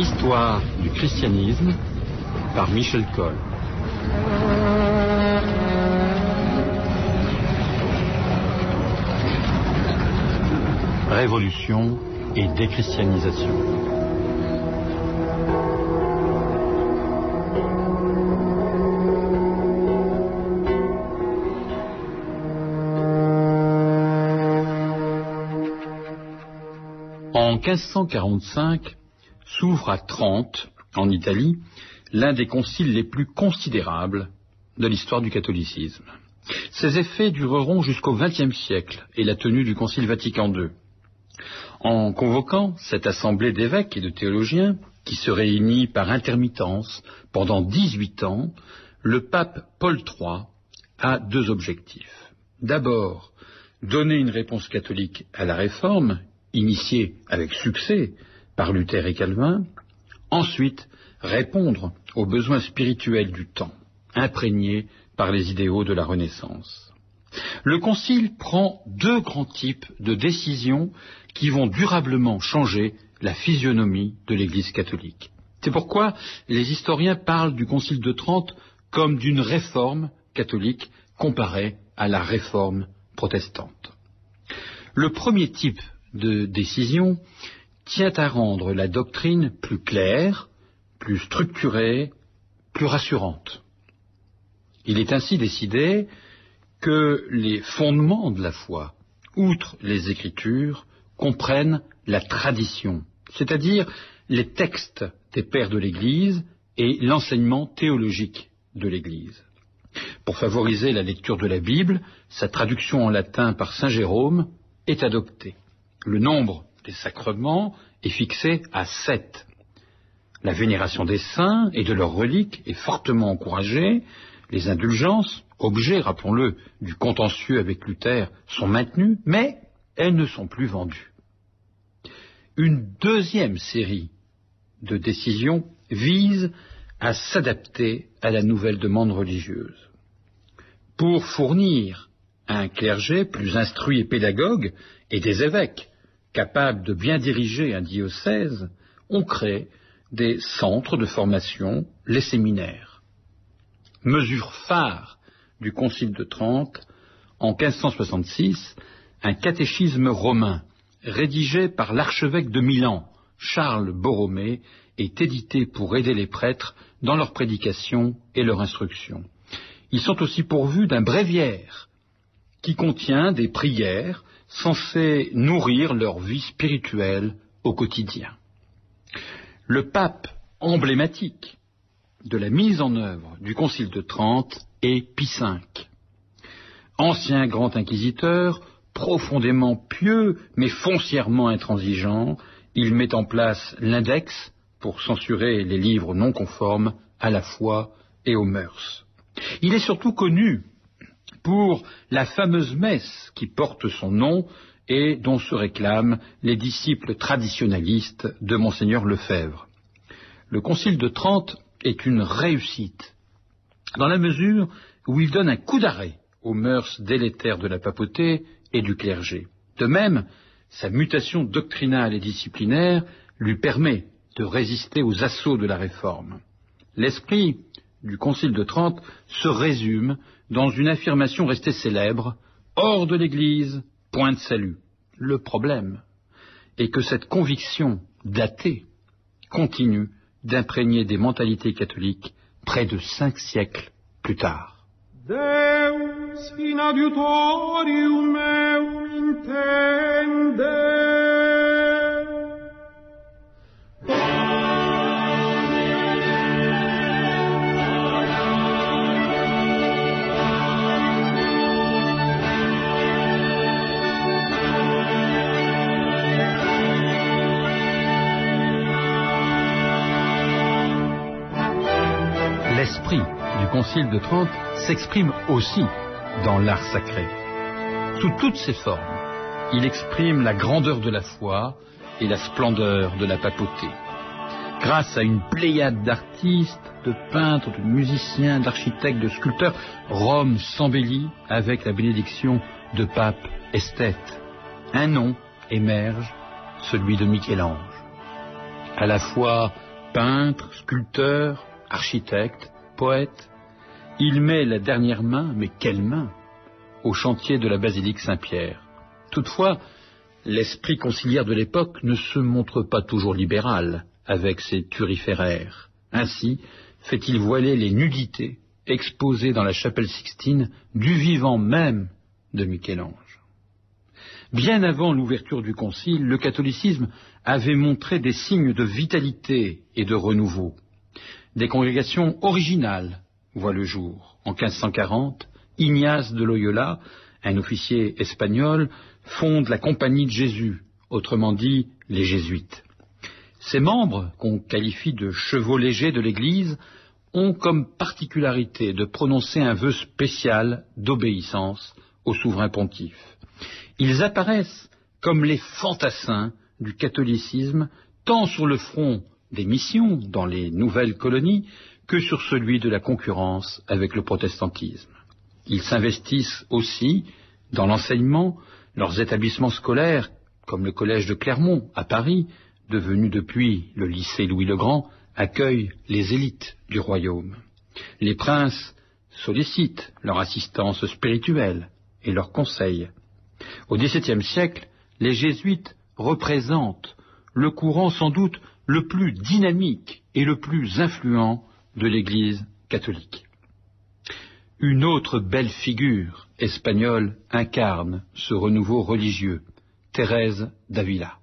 Histoire du christianisme par Michel Coll. Révolution et déchristianisation. En 1545, s'ouvre à Trente, en Italie, l'un des conciles les plus considérables de l'histoire du catholicisme. Ses effets dureront jusqu'au XXe siècle et la tenue du Concile Vatican II. En convoquant cette assemblée d'évêques et de théologiens, qui se réunit par intermittence pendant 18 ans, le pape Paul III a deux objectifs. D'abord, donner une réponse catholique à la réforme, initiée avec succès par Luther et Calvin. Ensuite, répondre aux besoins spirituels du temps, imprégnés par les idéaux de la Renaissance. Le Concile prend deux grands types de décisions qui vont durablement changer la physionomie de l'Église catholique. C'est pourquoi les historiens parlent du Concile de Trente comme d'une réforme catholique comparée à la réforme protestante. Le premier type de décision tient à rendre la doctrine plus claire, plus structurée, plus rassurante. Il est ainsi décidé que les fondements de la foi, outre les Écritures, comprennent la tradition, c'est-à-dire les textes des pères de l'Église et l'enseignement théologique de l'Église. Pour favoriser la lecture de la Bible, sa traduction en latin par saint Jérôme est adoptée. Le nombre des sacrements est fixé à 7. La vénération des saints et de leurs reliques est fortement encouragée. Les indulgences, objets, rappelons-le, du contentieux avec Luther, sont maintenues, mais elles ne sont plus vendues. Une deuxième série de décisions vise à s'adapter à la nouvelle demande religieuse. Pour fournir un clergé plus instruit et pédagogue et des évêques capables de bien diriger un diocèse, on crée des centres de formation, les séminaires. Mesure phare du Concile de Trente, en 1566, un catéchisme romain, rédigé par l'archevêque de Milan, Charles Borromée, est édité pour aider les prêtres dans leur prédication et leur instruction. Ils sont aussi pourvus d'un bréviaire qui contient des prières censées nourrir leur vie spirituelle au quotidien. Le pape emblématique de la mise en œuvre du Concile de Trente est Pie V. Ancien grand inquisiteur, profondément pieux mais foncièrement intransigeant, il met en place l'index pour censurer les livres non conformes à la foi et aux mœurs. Il est surtout connu pour la fameuse messe qui porte son nom et dont se réclament les disciples traditionalistes de Monseigneur Lefebvre. Le Concile de Trente est une réussite, dans la mesure où il donne un coup d'arrêt aux mœurs délétères de la papauté et du clergé. De même, sa mutation doctrinale et disciplinaire lui permet de résister aux assauts de la réforme. L'esprit du Concile de Trente se résume dans une affirmation restée célèbre: hors de l'Église, point de salut. Le problème est que cette conviction datée continue d'imprégner des mentalités catholiques près de 5 siècles plus tard. Deus in adiutorium meum intende. L'esprit du Concile de Trente s'exprime aussi dans l'art sacré. Sous toutes ses formes, il exprime la grandeur de la foi et la splendeur de la papauté. Grâce à une pléiade d'artistes, de peintres, de musiciens, d'architectes, de sculpteurs, Rome s'embellit avec la bénédiction de papes esthètes. Un nom émerge, celui de Michel-Ange. À la fois Peintre, sculpteur, architecte, poète, il met la dernière main, mais quelle main, au chantier de la basilique Saint-Pierre. Toutefois, l'esprit conciliaire de l'époque ne se montre pas toujours libéral avec ses turiféraires. Ainsi fait-il voiler les nudités exposées dans la chapelle Sixtine du vivant même de Michel-Ange. Bien avant l'ouverture du concile, le catholicisme avait montré des signes de vitalité et de renouveau. Des congrégations originales voient le jour. En 1540, Ignace de Loyola, un officier espagnol, fonde la Compagnie de Jésus, autrement dit les Jésuites. Ces membres, qu'on qualifie de chevaux légers de l'Église, ont comme particularité de prononcer un vœu spécial d'obéissance au souverain pontife. Ils apparaissent comme les fantassins du catholicisme, tant sur le front des missions dans les nouvelles colonies que sur celui de la concurrence avec le protestantisme. Ils s'investissent aussi dans l'enseignement. Leurs établissements scolaires, comme le collège de Clermont à Paris, devenu depuis le lycée Louis-le-Grand, accueillent les élites du royaume. Les princes sollicitent leur assistance spirituelle et leurs conseils. Au XVIIe siècle, les jésuites représentent le courant sans doute le plus dynamique et le plus influent de l'Église catholique. Une autre belle figure espagnole incarne ce renouveau religieux, Thérèse d'Avila.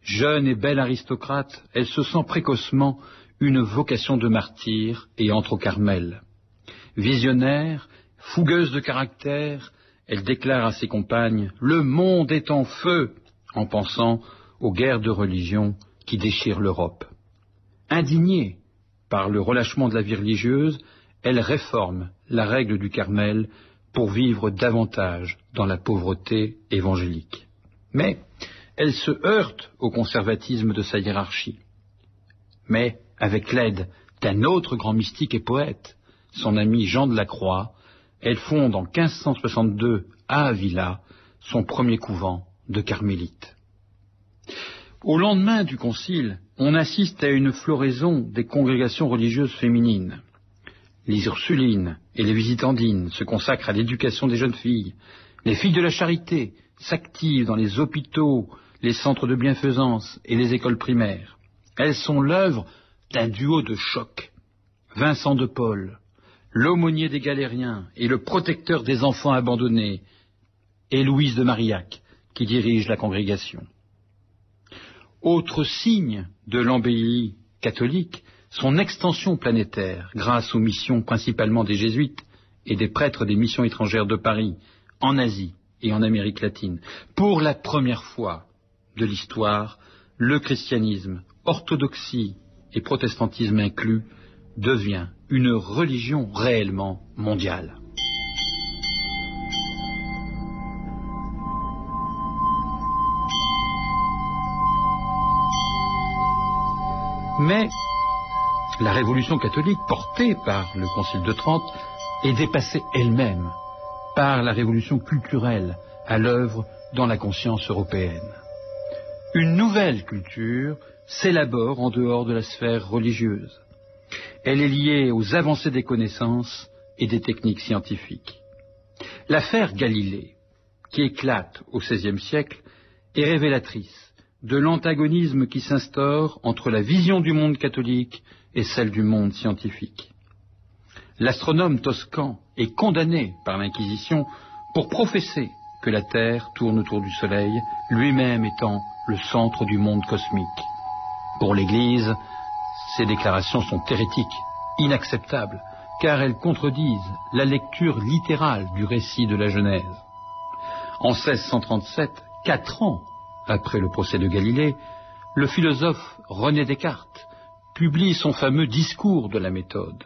Jeune et belle aristocrate, elle se sent précocement une vocation de martyr et entre au Carmel. Visionnaire, fougueuse de caractère, elle déclare à ses compagnes « Le monde est en feu !» en pensant aux guerres de religion qui déchirent l'Europe. Indignée par le relâchement de la vie religieuse, elle réforme la règle du Carmel pour vivre davantage dans la pauvreté évangélique. Mais elle se heurte au conservatisme de sa hiérarchie. Mais avec l'aide d'un autre grand mystique et poète, son ami Jean de la Croix, elle fonde en 1562 à Avila son premier couvent de carmélites. Au lendemain du concile, on assiste à une floraison des congrégations religieuses féminines. Les Ursulines et les Visitandines se consacrent à l'éducation des jeunes filles. Les filles de la charité s'activent dans les hôpitaux, les centres de bienfaisance et les écoles primaires. Elles sont l'œuvre d'un duo de choc. Vincent de Paul, l'aumônier des galériens et le protecteur des enfants abandonnés, et Louise de Marillac, qui dirige la congrégation. Autre signe de l'embellie catholique, son extension planétaire, grâce aux missions principalement des jésuites et des prêtres des missions étrangères de Paris, en Asie et en Amérique latine. Pour la première fois de l'histoire, le christianisme, orthodoxie et protestantisme inclus, devient une religion réellement mondiale. Mais la révolution catholique portée par le Concile de Trente est dépassée elle-même par la révolution culturelle à l'œuvre dans la conscience européenne. Une nouvelle culture s'élabore en dehors de la sphère religieuse. Elle est liée aux avancées des connaissances et des techniques scientifiques. L'affaire Galilée, qui éclate au XVIe siècle, est révélatrice de l'antagonisme qui s'instaure entre la vision du monde catholique et celle du monde scientifique. L'astronome toscan est condamné par l'Inquisition pour professer que la Terre tourne autour du Soleil, lui-même étant le centre du monde cosmique. Pour l'Église, ces déclarations sont hérétiques, inacceptables, car elles contredisent la lecture littérale du récit de la Genèse. En 1637, 4 ans après le procès de Galilée, le philosophe René Descartes publie son fameux discours de la méthode.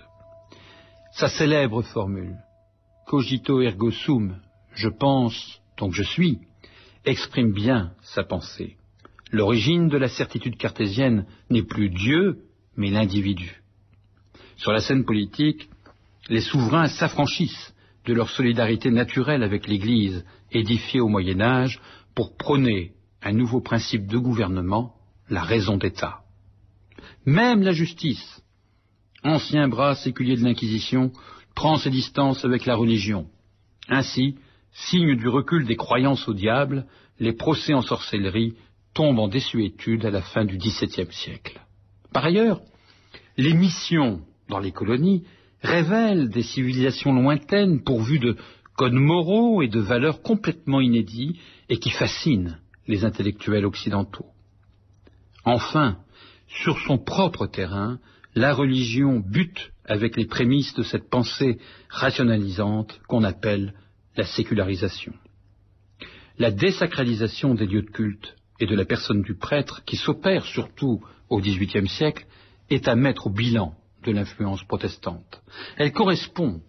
Sa célèbre formule « Cogito ergo sum », je pense, donc je suis, exprime bien sa pensée. L'origine de la certitude cartésienne n'est plus Dieu, mais l'individu. Sur la scène politique, les souverains s'affranchissent de leur solidarité naturelle avec l'Église, édifiée au Moyen-Âge, pour prôner un nouveau principe de gouvernement, la raison d'État. Même la justice, ancien bras séculier de l'Inquisition, prend ses distances avec la religion. Ainsi, signe du recul des croyances au diable, les procès en sorcellerie tombent en désuétude à la fin du XVIIe siècle. Par ailleurs, les missions dans les colonies révèlent des civilisations lointaines pourvues de codes moraux et de valeurs complètement inédits et qui fascinent les intellectuels occidentaux. Enfin, sur son propre terrain, la religion bute avec les prémices de cette pensée rationalisante qu'on appelle la sécularisation. La désacralisation des lieux de culte et de la personne du prêtre, qui s'opère surtout au XVIIIe siècle, est à mettre au bilan de l'influence protestante. Elle correspond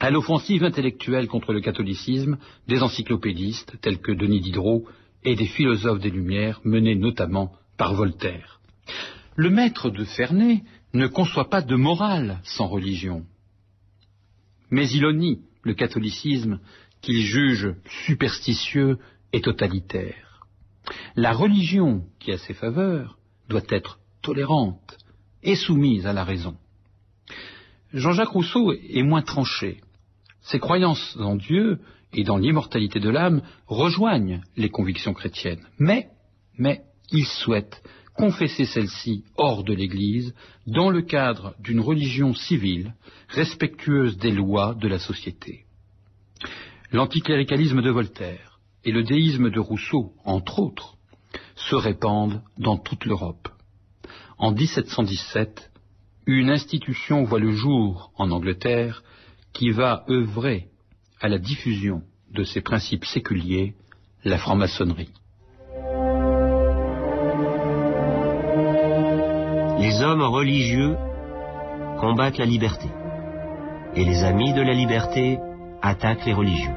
à l'offensive intellectuelle contre le catholicisme des encyclopédistes tels que Denis Diderot et des philosophes des Lumières menés notamment par Voltaire. Le maître de Ferney ne conçoit pas de morale sans religion, mais il nie le catholicisme qu'il juge superstitieux et totalitaire. La religion qui a ses faveurs doit être tolérante et soumise à la raison. Jean-Jacques Rousseau est moins tranché. Ses croyances en Dieu et dans l'immortalité de l'âme rejoignent les convictions chrétiennes. Mais il souhaite confesser celle-ci hors de l'Église, dans le cadre d'une religion civile, respectueuse des lois de la société. L'anticléricalisme de Voltaire et le déisme de Rousseau, entre autres, se répandent dans toute l'Europe. En 1717, une institution voit le jour en Angleterre qui va œuvrer à la diffusion de ces principes séculiers, la franc-maçonnerie. Les hommes religieux combattent la liberté, et les amis de la liberté attaquent les religieux.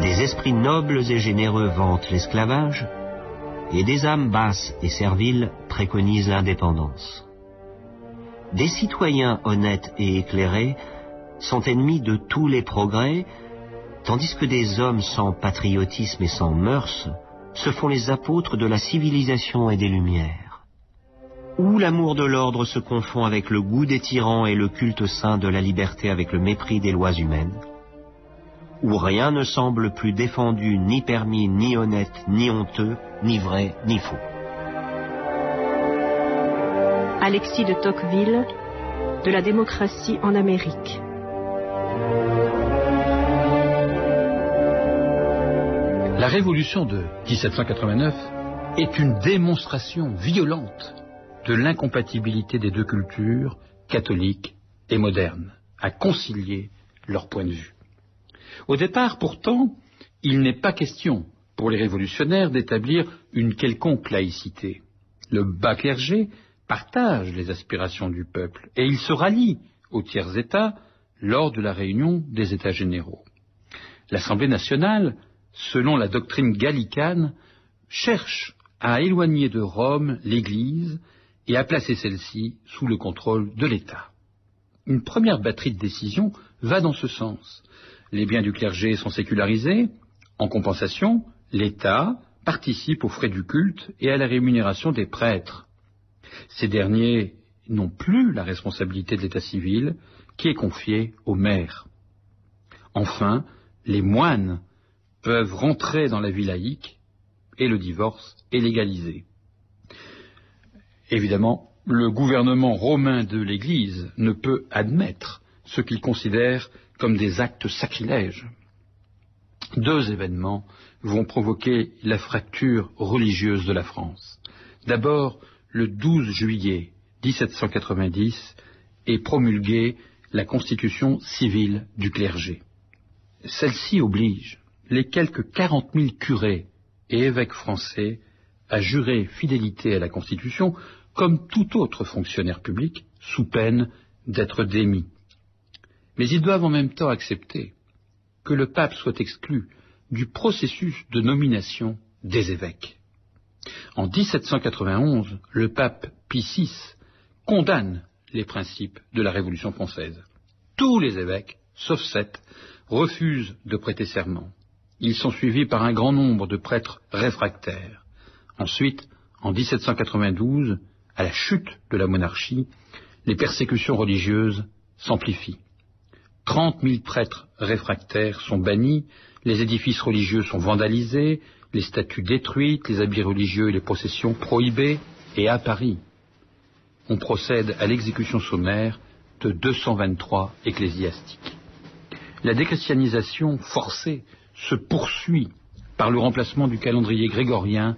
Des esprits nobles et généreux vantent l'esclavage, et des âmes basses et serviles préconisent l'indépendance. Des citoyens honnêtes et éclairés sont ennemis de tous les progrès, tandis que des hommes sans patriotisme et sans mœurs se font les apôtres de la civilisation et des Lumières. Où l'amour de l'ordre se confond avec le goût des tyrans et le culte saint de la liberté avec le mépris des lois humaines, où rien ne semble plus défendu, ni permis, ni honnête, ni honteux, ni vrai, ni faux. Alexis de Tocqueville, de la démocratie en Amérique. La révolution de 1789 est une démonstration violente de l'incompatibilité des deux cultures, catholiques et modernes, à concilier leurs points de vue. Au départ, pourtant, il n'est pas question pour les révolutionnaires d'établir une quelconque laïcité. Le bas clergé partage les aspirations du peuple et il se rallie aux tiers États lors de la réunion des États généraux. L'Assemblée nationale, selon la doctrine gallicane, cherche à éloigner de Rome l'Église et à placer celle-ci sous le contrôle de l'État. Une première batterie de décisions va dans ce sens. Les biens du clergé sont sécularisés. En compensation, l'État participe aux frais du culte et à la rémunération des prêtres. Ces derniers n'ont plus la responsabilité de l'état civil qui est confiée au maire. Enfin, les moines peuvent rentrer dans la vie laïque et le divorce est légalisé. Évidemment, le gouvernement romain de l'Église ne peut admettre ce qu'il considère comme des actes sacrilèges. Deux événements vont provoquer la fracture religieuse de la France. D'abord, le 12 juillet 1790 est promulguée la constitution civile du clergé. Celle-ci oblige les quelques 40 000 curés et évêques français à jurer fidélité à la Constitution comme tout autre fonctionnaire public, sous peine d'être démis. Mais ils doivent en même temps accepter que le pape soit exclu du processus de nomination des évêques. En 1791, le pape Pie VI condamne les principes de la Révolution française. Tous les évêques, sauf 7, refusent de prêter serment. Ils sont suivis par un grand nombre de prêtres réfractaires. Ensuite, en 1792, à la chute de la monarchie, les persécutions religieuses s'amplifient. 30 000 prêtres réfractaires sont bannis, les édifices religieux sont vandalisés, les statues détruites, les habits religieux et les processions prohibées, et à Paris, on procède à l'exécution sommaire de 223 ecclésiastiques. La déchristianisation forcée se poursuit par le remplacement du calendrier grégorien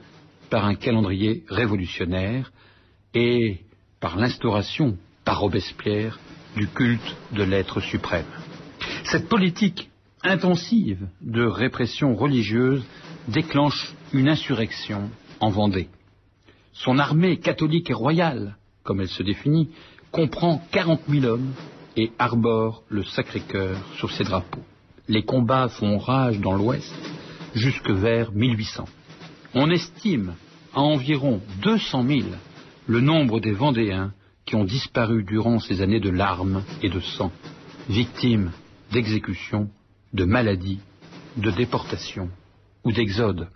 par un calendrier révolutionnaire et par l'instauration, par Robespierre, du culte de l'être suprême. Cette politique intensive de répression religieuse déclenche une insurrection en Vendée. Son armée catholique et royale, comme elle se définit, comprend 40 000 hommes et arbore le Sacré-Cœur sur ses drapeaux. Les combats font rage dans l'Ouest jusque vers 1800. On estime à environ 200 000 le nombre des Vendéens qui ont disparu durant ces années de larmes et de sang, victimes d'exécutions, de maladies, de déportations ou d'exodes.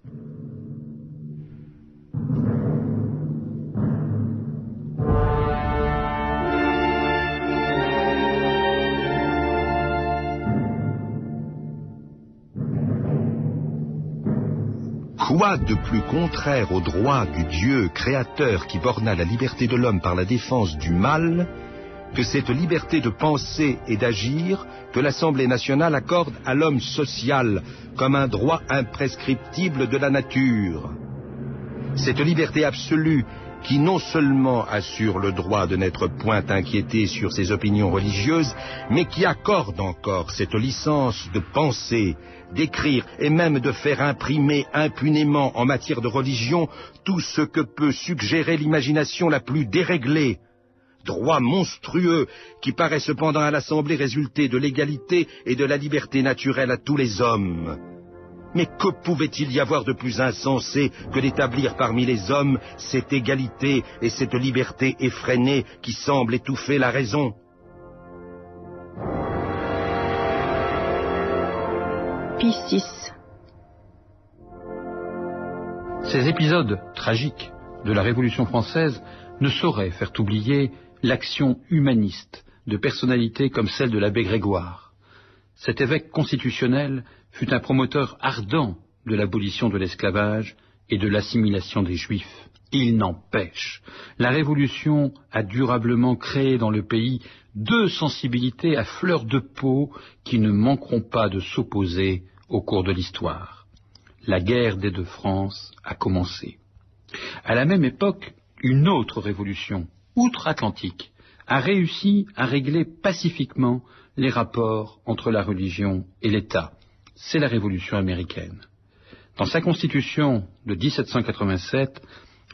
Quoi de plus contraire au droit du Dieu créateur qui borna la liberté de l'homme par la défense du mal que cette liberté de penser et d'agir que l'Assemblée nationale accorde à l'homme social comme un droit imprescriptible de la nature. Cette liberté absolue qui non seulement assure le droit de n'être point inquiété sur ses opinions religieuses, mais qui accorde encore cette licence de penser, d'écrire et même de faire imprimer impunément en matière de religion tout ce que peut suggérer l'imagination la plus déréglée. Droit monstrueux qui paraît cependant à l'Assemblée résulter de l'égalité et de la liberté naturelle à tous les hommes. Mais que pouvait-il y avoir de plus insensé que d'établir parmi les hommes cette égalité et cette liberté effrénée qui semble étouffer la raison? Pie VI. Ces épisodes tragiques de la Révolution française ne sauraient faire oublier l'action humaniste de personnalités comme celle de l'abbé Grégoire. Cet évêque constitutionnel fut un promoteur ardent de l'abolition de l'esclavage et de l'assimilation des Juifs. Il n'empêche, la Révolution a durablement créé dans le pays deux sensibilités à fleur de peau qui ne manqueront pas de s'opposer au cours de l'histoire. La guerre des deux France a commencé. À la même époque, une autre révolution, outre-Atlantique, a réussi à régler pacifiquement les rapports entre la religion et l'État. C'est la Révolution américaine. Dans sa constitution de 1787,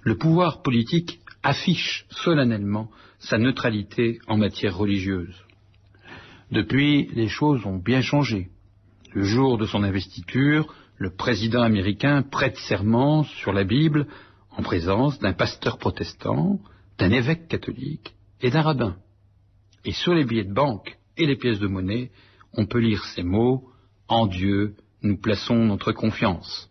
le pouvoir politique affiche solennellement sa neutralité en matière religieuse. Depuis, les choses ont bien changé. Le jour de son investiture, le président américain prête serment sur la Bible en présence d'un pasteur protestant, d'un évêque catholique et d'un rabbin. Et sur les billets de banque et les pièces de monnaie, on peut lire ces mots « En Dieu, nous plaçons notre confiance ».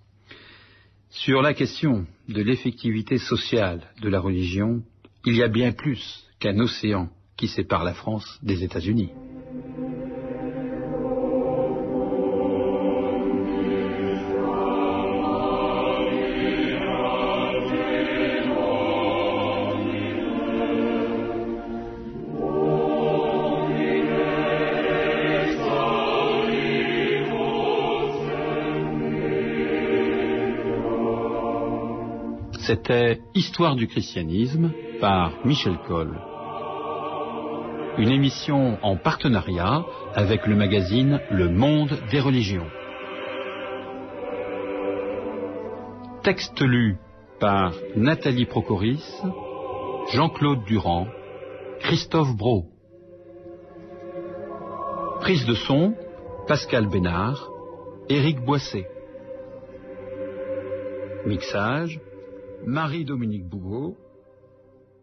Sur la question de l'effectivité sociale de la religion, il y a bien plus qu'un océan qui sépare la France des États-Unis. C'était Histoire du christianisme par Michel Coll. Une émission en partenariat avec le magazine Le Monde des religions. Texte lu par Nathalie Procoris, Jean-Claude Durand, Christophe Brault. Prise de son, Pascal Bénard, Éric Boisset. Mixage, Marie-Dominique Bouveau.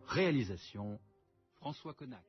Réalisation, François Connac.